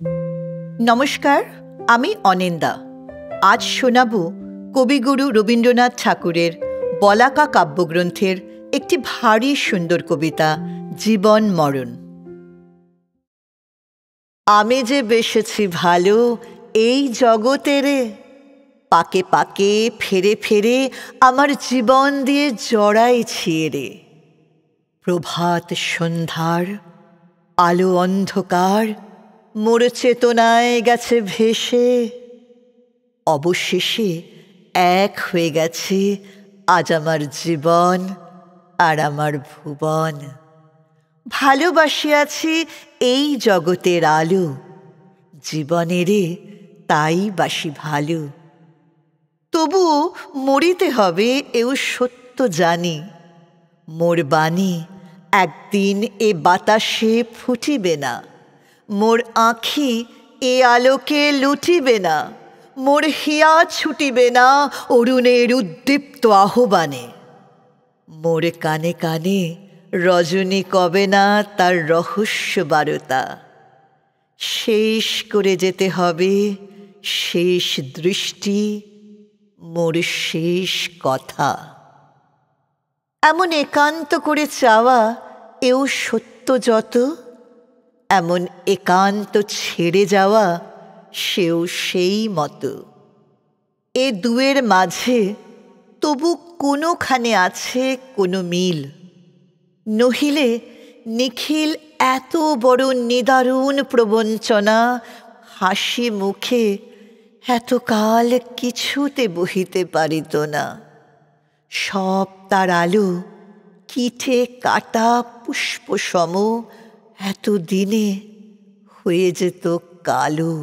নমস্কার, আমি অনিন্দা। আজ শোনাব কবিগুরু রবীন্দ্রনাথ ঠাকুরের বলাকা কাব্যগ্রন্থের একটি ভারী সুন্দর কবিতা, জীবন মরণ। আমি যে বেসেছি ভালো এই জগতেরে, পাকে পাকে ফেরে ফেরে আমার জীবন দিয়ে জড়াইছি রে। প্রভাত সন্ধ্যার আলো অন্ধকার মোর চেতনায় গেছে ভেসে, অবশেষে এক হয়ে গেছে আজ আমার জীবন আর আমার ভুবন। ভালোবাসিয়াছি এই জগতের আলো, জীবনেরে তাই বাসি ভালো। তবু মরিতে হবে এও সত্য জানি, মোর বাণী একদিন এ বাতাসে ফুটিবে না, মোর আঁখি এ আলোকে লুটিবে না, মোর হিয়া ছুটিবে না অরুণের উদ্দীপ্ত আহ্বানে। মোর কানে কানে রজনী কবে না তার রহস্য বারতা, শেষ করে যেতে হবে শেষ দৃষ্টি, মোর শেষ কথা। এমন একান্ত করে চাওয়া এও সত্য যত, এমন একান্ত ছেড়ে যাওয়া সেও সেই মতো। এ দুয়ের মাঝে তবু কোনোখানে আছে কোনো মিল, নহিলে নিখিল এত বড় নিদারুণ প্রবঞ্চনা হাসি মুখে এতকাল কিছুতে বহিতে পারিত না। সব তার আলো কীটে কাটা পুষ্প সম এতদিনে হয়ে যেত কালো।